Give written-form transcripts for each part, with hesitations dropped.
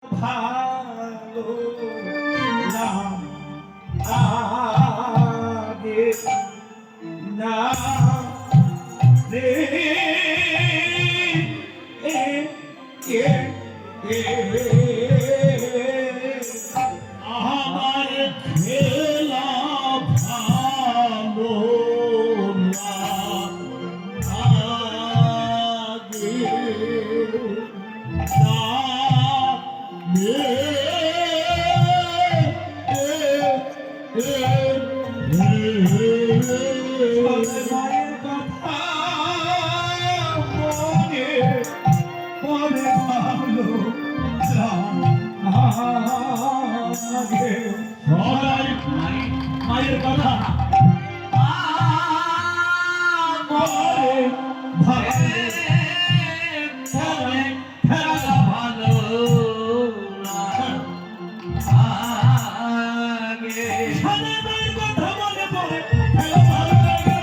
ভালো লাগে না রে আমার খেলা ভালো মায়ের কথা মনে পরে ভালো লাগে সবাই মায়ের কথা পরে ভালো ভালো মায়ের কথা মনে পড়ে ভালো লাগে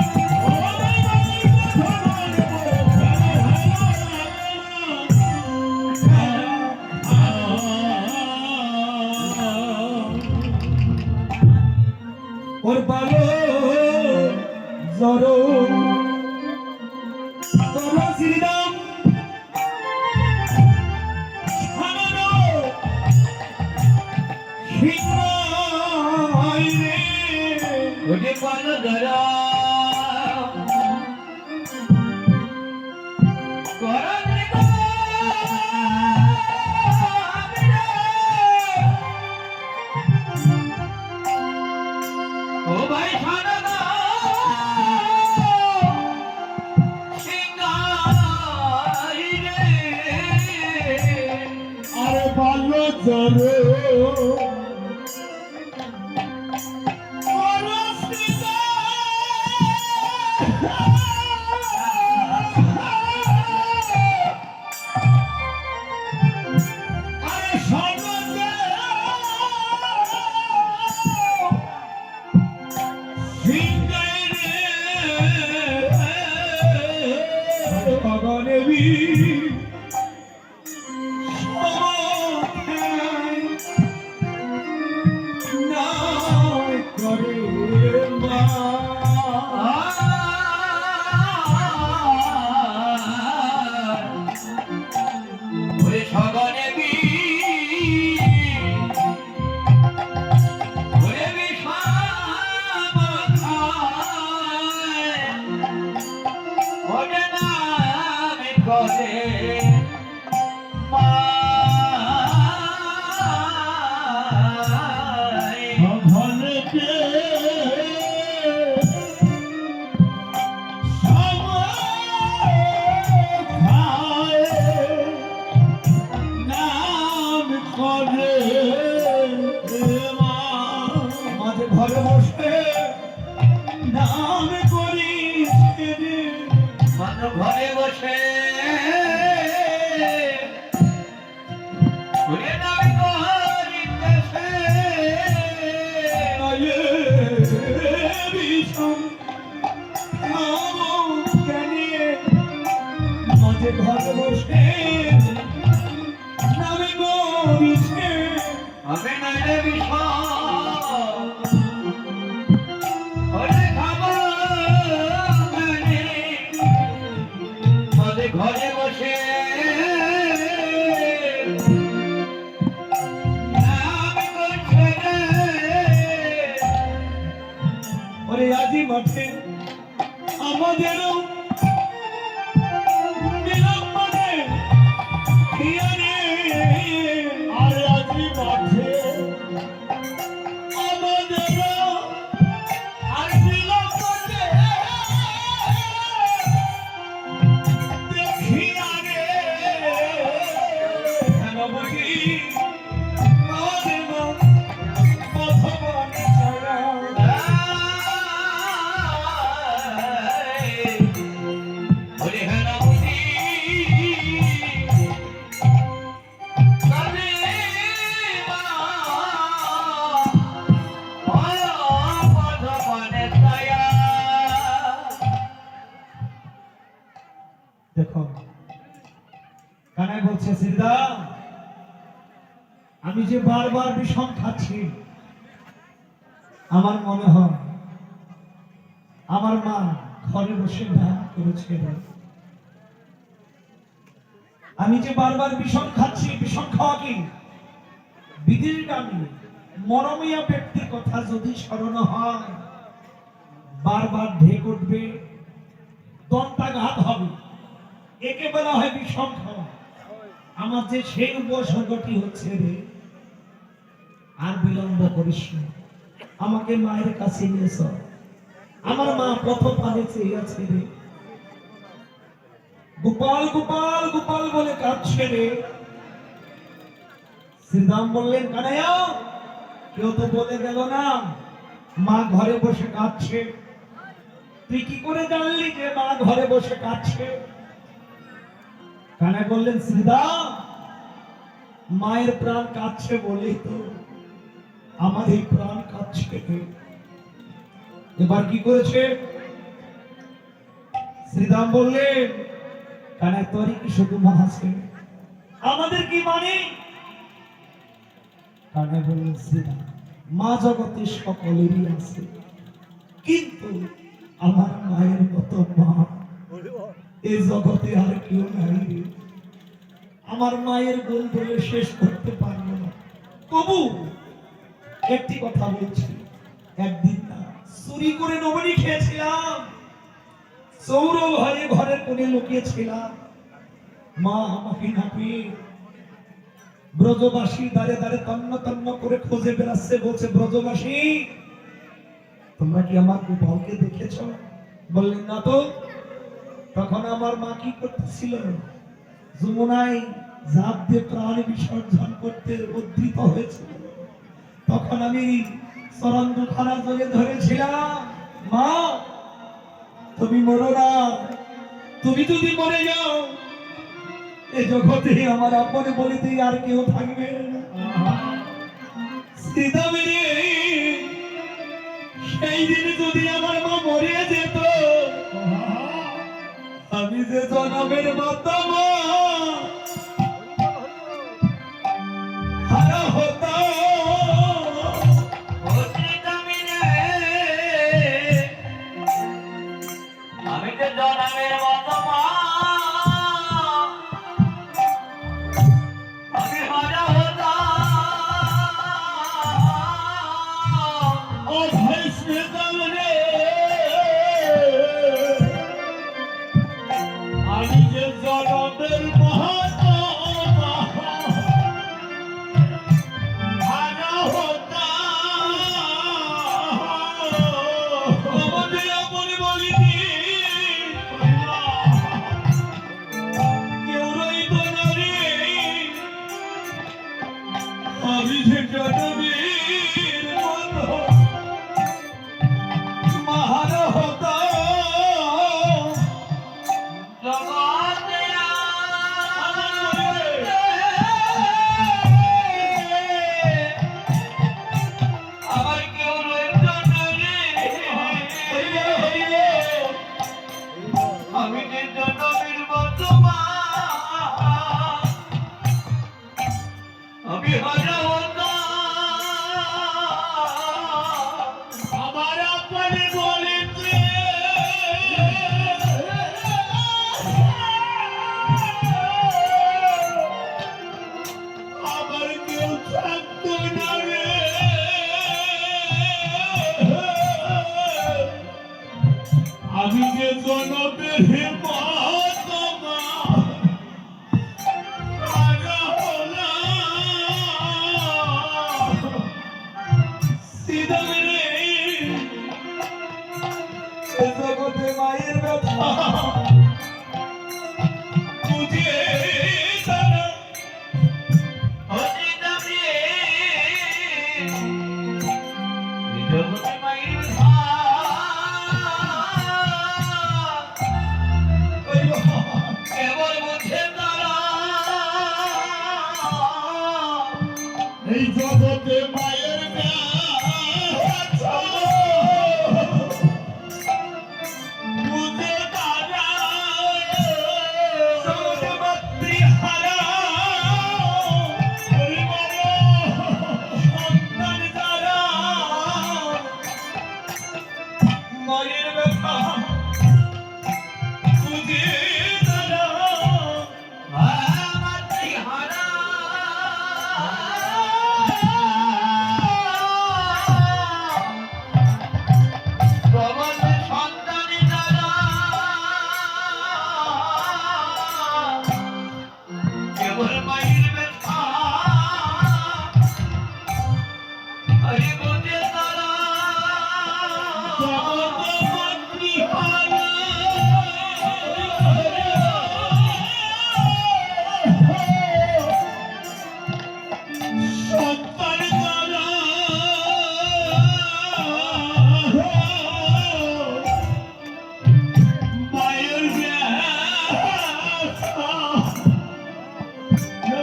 ওর ভালো জড়ো তবে শ্রীরাম সামানো সিংহাই রে ওকে পালো ধরা ও ভাই সারদা সিংহাই রে আরে ভালো জড়ো ওরে সগনে বি ওরে বিষাম খায় ওরে নাম করে ঘনকে নাম করে মাঝে ঘরে বসে নাম করি মন ঘরে বসে ওরে নাম করিতেছে বিষম জানিয়ে মাঝে ঘরে বসে নামে গরিছে আমি নাইলে বিষম ওরে খাবার মানে মনে ঘরে বসে নাম করছে রে ওরে আজি মাঠে আমাদেরও বিলম্বনে হিয়ারে আরে আজি মাঠে আমাদেরও আর বিলম্বনে দেখিয়ারে কেন বলি আমাদের প্রথম ছাড়া আমি যে বারবার বিষম খাচ্ছি, আমার মনে হয় আমার মা ঘরে বসে না করেছে। আমি যে বারবার বিষম খাচ্ছি, বিষম খাওয়া কি বিদেশগামী মরমীয় ব্যক্তির কথা যদি স্মরণ হয়, বারবার ঢেক উঠবে, দন্তাঘাত হবে, একে বলা হয় বিষম খাওয়া। আমার যে সেই উপসর্গটি হচ্ছে রে, আর বিলম্ব করিস না, আমাকে মায়ের কাছে নিয়ে চল। আমার মা প্রথম পানে চেয়ে আছে রে, গোপাল গোপাল গোপাল বলে কাঁদছে রে। শ্রীরাম বললেন, কানাইয়া কেউ তো বলে গেল না মা ঘরে বসে কাঁদছে, তুই কি করে জানলি যে মা ঘরে বসে কাঁদছে? কানাই বললেন, শ্রীরাম মায়ের প্রাণ কাঁদছে বলেই তো আমার এই প্রাণ কাঁদছে। এবার কি করেছে? শ্রীরাম বললেন, কানাই তোরই কি শুধু মা আছে, আমাদের কি মানে? কানাই বললেন, শ্রীরাম মা জগতে সকলেরই আছে, কিন্তু আমার মায়ের মতো মা এই জগতে আর কেউ নাই রে। আমার মায়ের গুণ বলে শেষ করতে পারবো না। তবু একটি কথা বলছি, একদিন না চুরি করে নবনী খেয়েছিলাম, সৌরভ হয়ে ঘরের কোণে লুকিয়েছিলাম। মা আমাকে না পেয়ে ব্রজবাসী দাঁড়ে দাঁড়ে তন্ন তন্ন করে খুঁজে বেড়াচ্ছে, বলছে, ব্রজবাসী তোমরা কি আমার গোপালকে দেখেছ? বললেন, না তো। তখন আমার মা কি করতেছিল? যমুনায় ঝাঁপ দিয়ে প্রাণ বিসর্জন করতে উদ্ধৃত হয়েছিল। তখন আমি চরণ দুখানা জড়িয়ে ধরেছিলাম, মা তুমি মরো না, তুমি যদি মরে যাও এ জগতে আমার আপনে বলিতে আর কেউ থাকবে না। শ্রীদামে সেই দিন যদি আমার মা মরিয়া যেত, আমি যে জনমের মতো মা হারা হতাম। আমি তো জনমের মতো মা আমি হারা হতাম। ও ভাই শ্রীদাম রে, আমি যে জনমের মতো মা হারা হতাম। আমাদের আপনি বলিনি কেউ রইত না রে, আমি যে জনমের মতো মা হারা হতাম। জগতে আমার কেউ রইত না রে, আমি যে জনমের মতো মা আমি হারা হতাম। আমার আপনি বলেছে আমার কেউ থাকতো না রে, আমি যে জনমের মতো মা হারা হলাম। শ্রীদাম রে, এ জগতে মায়ের ব্যথা বুঝে তারা হতে যাবে জগতে মায়ের কেবল বুঝে তারা এই জগতে মায়ের ব্যথা বুঝে তারা জগতে মাতৃহারা। হরি বল তোমার সন্তানী দ্বারা কেবল মায়ের ব্যথা হরি বুঝে তারা জগৎ সন্তান দ্বারা মায়ের ব্যথা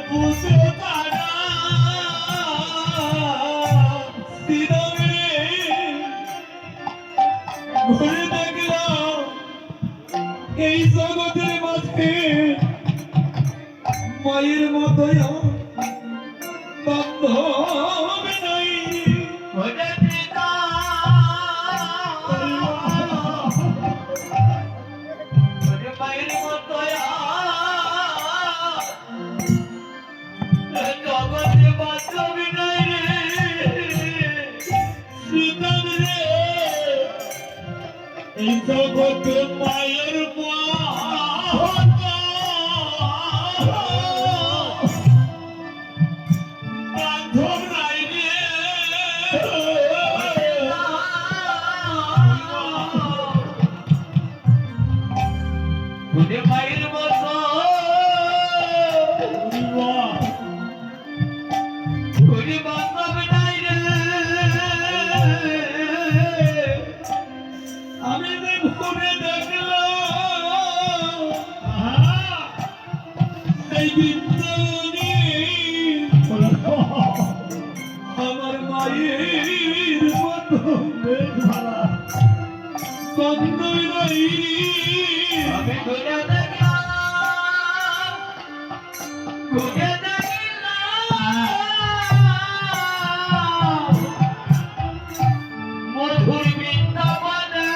বুঝে তারা দিনরে ঘুরে দেখলাম এই জগতের মাঝে মায়ের মতোই বান্ধব নাই ওরে পিতা ওরে মায়ের মতোই জগতে বান্ধব নাই রে সুতরাং রে এই জগতে মায়ের বান্ধব নাই রে ওরে মায়ের মতো ওরে বান্ধব নাই রে আমি যে ঘুরে দেখলাম এই বিদ্যানী আমার মায়ের মতো বান্ধব নাই আমি ঘুরে দেখলাম ঘুরে দেখলাম মধুর বৃন্দাবনে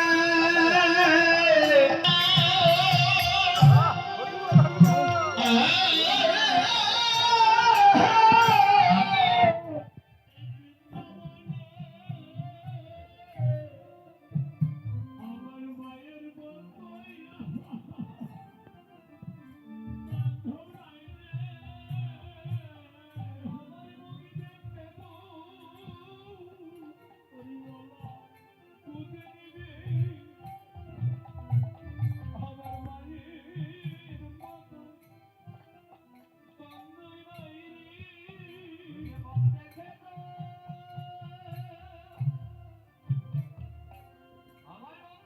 আমার মন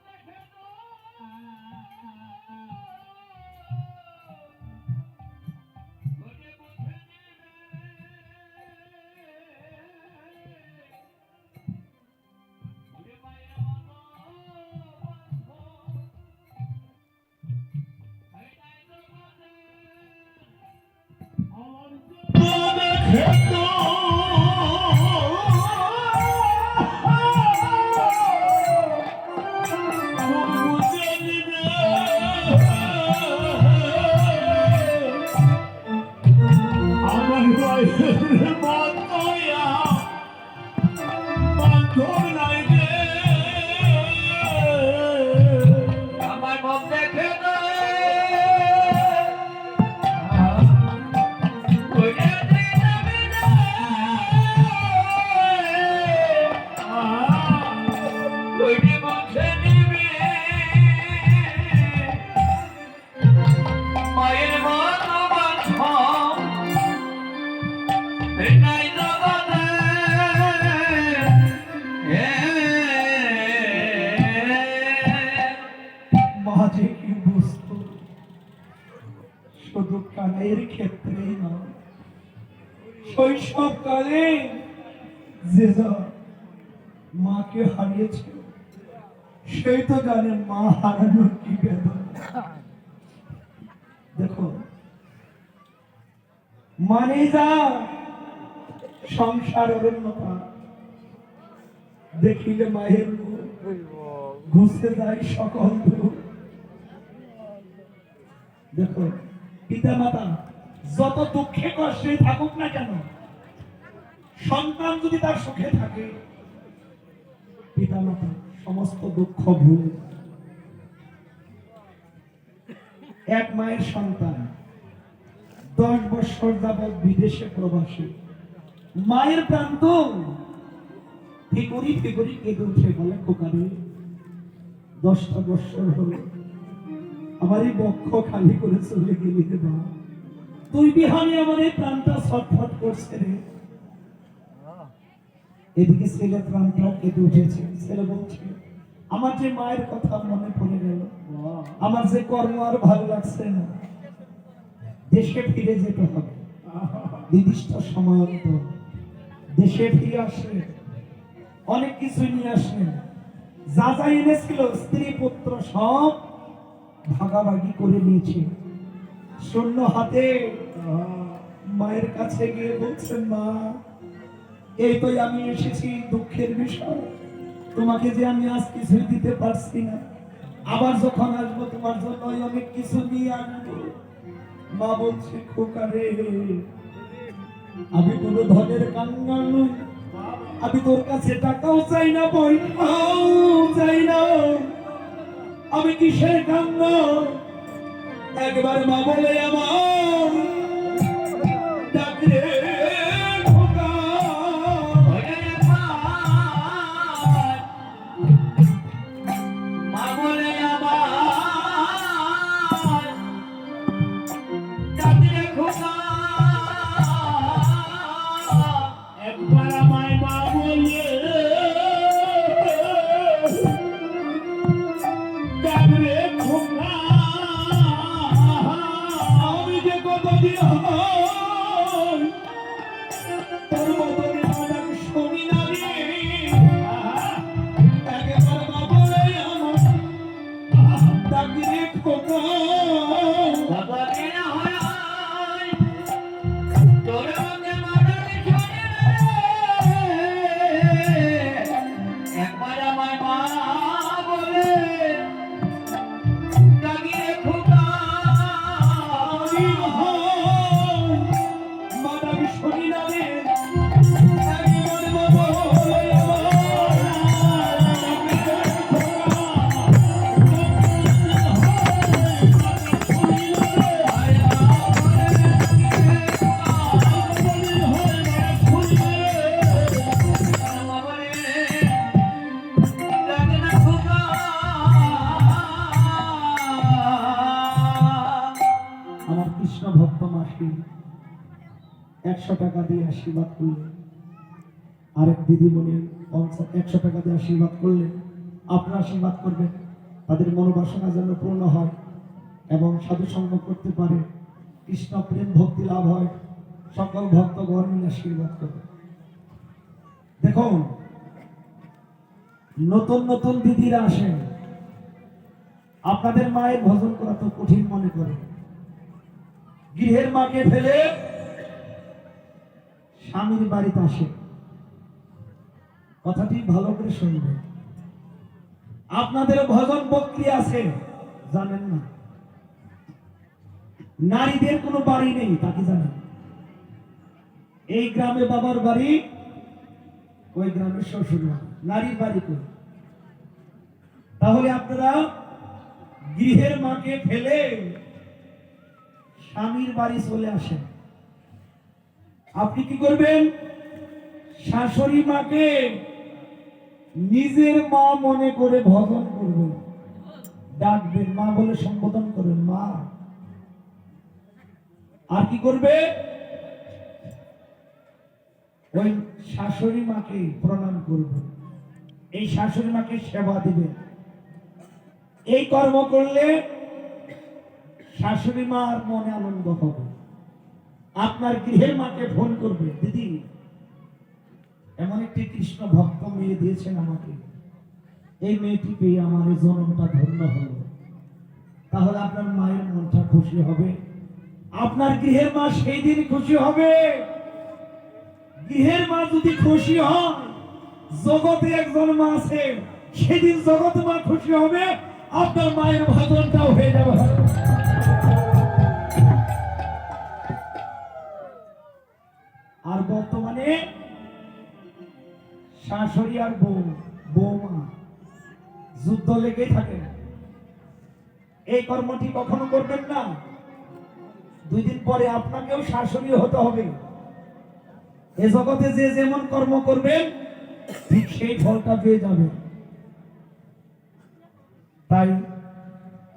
দেখে মায়ের মতো বান্ধব নাই জগতে মাঝে কি বুঝতো শুধু কানের ক্ষেত্রেই নয়, শৈশবকালে যে যা মাকে হারিয়েছে সেই তো জানে মা হারানোর কি বেদনা। দেখো মানে যা সংসার অরণ্যতা, দেখিলে মায়ের মুখ ঘুষে যায় সকল দুঃখ। দেখো পিতা মাতা যত দুঃখে কষ্টে থাকুক না কেন, সন্তান যদি তার সুখে থাকে, পিতা মাতা সমস্ত দুঃখ ভুলে যায়। এক মায়ের সন্তান 10 বছর যাবৎ বিদেশে প্রবাসী, মায়ের প্রান্ত ফিকুরি ফিকুরি কেঁদে উঠে বলে, খোকারে 10টা বছর হলো আমার এই বক্ষ খালি করে চলে গেলি রে মা, তুই বিহানে আমার এই প্রাণটা ছটফট করছে রে। এদিকে ছেলে প্রাণটাও কেঁদে উঠেছে। ছেলে বলছে, আমার যে মায়ের কথা মনে পড়ে গেল, আমার যে কর্ম আর ভালো লাগছে না, দেশে ফিরে যেতে হবে। নির্দিষ্ট সময় অন্তর দেশে ফিরে আসে, অনেক কিছু নিয়ে আসেন, যা যা এনেছিল স্ত্রী পুত্র সব ভাগাভাগি করে নিয়েছে। শূন্য হাতে মায়ের কাছে গিয়ে বলছেন, মা এই তো আমি এসেছি, দুঃখের বিষয় তোমাকে যে আমি আজ কিছুই দিতে পারছি না, আবার যখন আসবো তোমার জন্য অনেক কিছু নিয়ে আসবো। মা বলছে, খোকারে আমি কোনো ধনের কাঙ্গাল নই, আমি তোর কাছে টাকাও চাই না, পয়সাও চাই না, আমি কিসের কাঙ্গাল। একবার মা বলে আমার ডাকরে খোকা। মা বলে আমার ডাকরে খোকা। একবার আমায় মা বলে ডাকরে খোকা। আমি যে কতদিন হয় তোর মতন ডাক শুনি না রে। একবার মা বলে আমার ডাকরে খোকা। বাবা কেন হয় তোর মধ্যে মারানি শুনে একবার আমার মা বলে ডাকিরে খোকা। আমি মা ডাক শুনি না রে। একবার মা বলে আমার ডাকরে খোকা। আমার কৃষ্ণ ভক্ত মাসি 100 টাকা দিয়ে আশীর্বাদ করলেন, আরেক দিদিমণি 100 টাকা দিয়ে আশীর্বাদ করলেন। আপনারা আশীর্বাদ করবেন, তাদের মনোবাসনা যেন পূর্ণ হয় এবং সাধু সঙ্গ করতে পারে, কৃষ্ণ প্রেম ভক্তি লাভ হয়। সকল ভক্তগণ মিলে আশীর্বাদ করবেন। দেখুন, নতুন নতুন দিদিরা আসেন, আপনাদের মায়ের ভজন করা তো কঠিন মনে করে, গৃহের মাকে ফেলে স্বামীর বাড়িতে আসে। কথাটি ভালো করে শুনবেন। আপনাদের ভজন প্রক্রিয়া আছে জানেন না, নারীদের কোনো বাড়ি নেই তা কি জানেন? এই গ্রামে বাবার বাড়ি, ওই গ্রামে শ্বশুর বাড়ি, নারীর বাড়ি কই? তাহলে আপনারা গৃহের মাকে ফেলে স্বামীর বাড়ি চলে আসেন। আপনি কি করবেন? শাশুড়ি মাকে নিজের মা মনে করে ভজন করবেন, ডাকবেন, মা বলে সম্বোধন করবেন, মা। আর কি করবে? ওই শাশুড়ি মাকে প্রণাম করবেন, এই শাশুড়ি মাকে সেবা দিবেন। এই কর্ম করলে শাশুড়ি মার মনে আনন্দ হবে। আপনার গৃহের মাকে ফোন করবে, দিদি এমন একটি কৃষ্ণ ভক্ত মেয়ে দিয়েছেন আমাকে, এই মেয়েটি পেয়ে আমার এই জন্মটা ধন্য হলো। তাহলে আপনার মায়ের মনটা খুশি হবে, আপনার গৃহের মা সেই দিন খুশি হবে। গৃহের মা যদি খুশি হয়, জগতে একজন মা আছে, সেদিন জগৎ মা খুশি হবে, আপনার মায়ের ভজনটাও হয়ে যাবে। আর বর্তমানে শাশুড়ি আর বৌমা যুদ্ধ লেগেই থাকে। এই কর্মটি কখনো করবেন না। 2 দিন পরে আপনাকেও শাশুড়ি হতে হবে। এ জগতে যে যেমন কর্ম করবেন ঠিক সেই ফলটা পেয়ে যাবে। তাই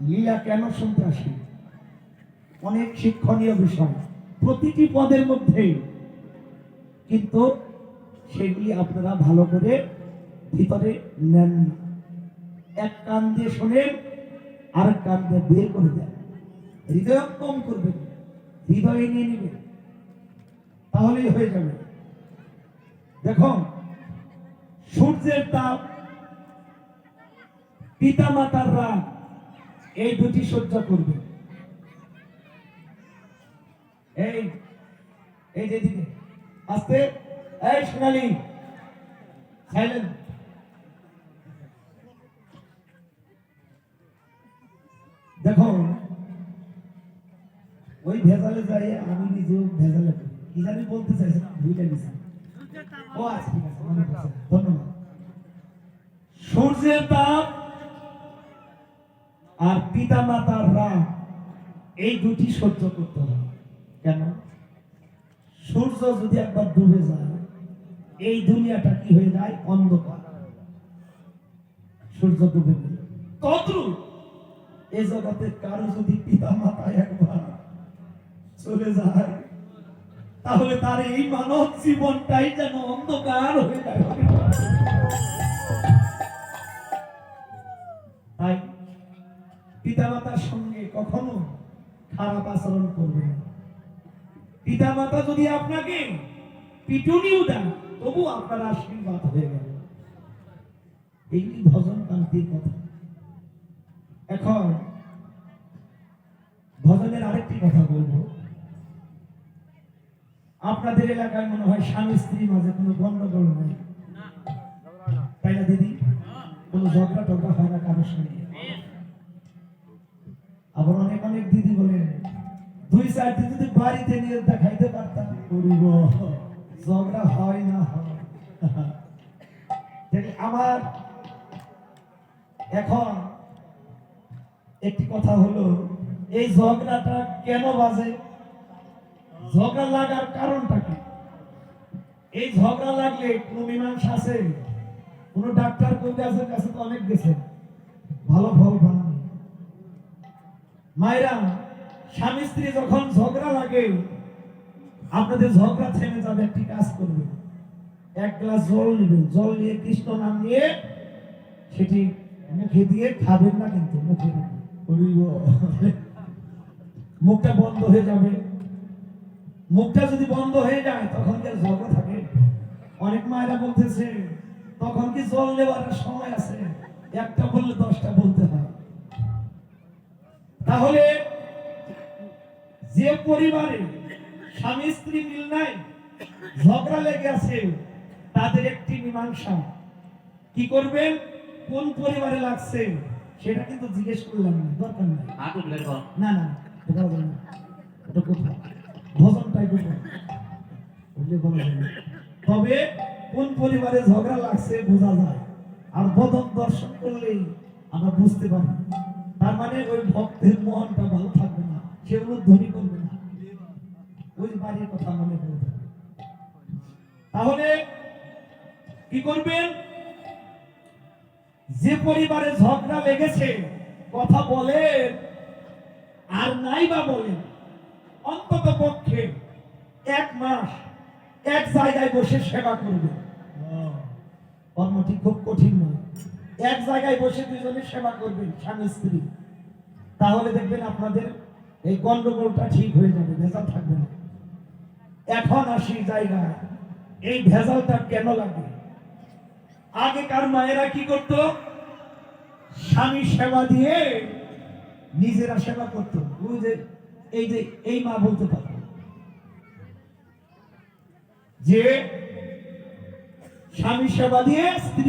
লীলা কেন শুনতে আসি? অনেক শিক্ষণীয় বিষয় প্রতিটি পদের মধ্যেই, কিন্তু সেগুলি আপনারা ভালো করে ভিতরে নেন না। এক কান দিয়ে শোনেন, আরেক কান দিয়ে বের করে দেন। হৃদয় কম করবেন, হৃদয়ে নিয়ে নেবেন, তাহলেই হয়ে যাবে। দেখুন, সূর্যের তাপ, পিতা মাতার রাগ, এই দুটি সহ্য করবে। এই এই যেদিকে আস্তে, এই সোনালি সাইলেন্ট। দেখো, ওই ভেজালে যাই আমি নিজেও ভেজালে পড়ি। কি জানি বলতে চাইছিলাম, ভুলে গেছি। ও আচ্ছা, ঠিক আছে, মনে পড়ছে, ধন্যবাদ। সূর্যের তাপ আর পিতা মাতার রাগ, এই দুটি সহ্য করতে হবে। কেন? সূর্য যদি একবার ডুবে যায়, এই দুনিয়াটা কি হয়ে যায়? অন্ধকার। সূর্য ডুবে গেলে তদ্রূপ এই জগতে কারো যদি পিতা মাতা একবার চলে যায়, তাহলে তার এই মানব জীবনটাই যেন অন্ধকার হয়ে যায়। তাই পিতা মাতার সঙ্গে কখনো খারাপ আচরণ করবে না। পিতা মাতা যদি আপনাকে পিটুনিও দেন, তবু আপনার আশীর্বাদ হয়ে গেল। এই ভজন কান্তির কথা। এখন ভজনের আরেকটি কথা বলবো। আপনাদের এলাকায় মনে হয় স্বামী স্ত্রীর মাঝে কোনো গন্ডগোল নাই, তাই না দিদি? কোনো ঝগড়া টগড়া হয় না কারোর সঙ্গে। আবার অনেক অনেক দিদি বলে, 2-4 দিন যদি বাড়িতে নিয়ে দেখাইতে পারতাম, ঝগড়া হয় না হয়। আমার এখন একটি কথা হলো, এই ঝগড়াটা কেন বাজে? ঝগড়া লাগার কারণটা কি? এই ঝগড়া লাগলে কোন মীমাংসা আছে? কোন ডাক্তার কবিরাজের কাছে তো অনেক গেছে, ভালো ফল পাননি। মায়েরা, স্বামী স্ত্রী যখন ঝগড়া লাগে, আপনাদের ঝগড়া থেমে যাবে, একটি কাজ করবে। 1 গ্লাস জল নেবেন, জল নিয়ে কৃষ্ণ নাম নিয়ে সেটি মুখে দিয়ে খাবেন না, কিন্তু মুখে মুখটা বন্ধ হয়ে যাবে। মুখটা যদি বন্ধ হয়ে যায়, তখন কি আর ঝগড়া থাকে? অনেক মায়েরা বলতেছে, তখন কি জল নেওয়ার সময় আছে? একটা বললে 10টা বলতে হয়। তাহলে যে পরিবারে স্বামী স্ত্রী মিল নাই, ঝগড়া লেগে আছে, তাদের একটি মীমাংসা কি করবেন? কোন পরিবারে লাগছে সেটা কিন্তু জিজ্ঞেস করলাম না, দরকার নাই। না না, এটা বলবেন না, এটা কোথায় ভজনটাই করবেন, তবে কোন পরিবারে ঝগড়া লাগছে বোঝা যায়। আর বদন দর্শন করলেই আমরা বুঝতে পারি। তার মানে ওই ভক্তের মনটা ভালো থাকবে না, সেগুলো ধ্বনি করবে না, ওই বাড়ির কথা মনে করবে। তাহলে কি করবেন? যে পরিবারে ঝগড়া লেগেছে, কথা বলেন আর নাই বা বলেন, অন্তত পক্ষে 1 মাস এক জায়গায় বসে সেবা করবে। কর্মটি খুব কঠিন নয়। এক জায়গায় বসে দুজনে সেবা করবেন, স্বামী স্ত্রী। তাহলে দেখবেন আপনাদের এই গন্ডগোলটা ঠিক হয়ে যাবে, ভেজাল থাকবে না। এখন আসি জায়গায়, এই ভেজালটা কেন লাগে? আগেকার মায়েরা কি করত? স্বামী সেবা দিয়ে নিজেরা সেবা করত। এই মা বলতে পারত যে স্বামী সেবা দিয়ে স্ত্রী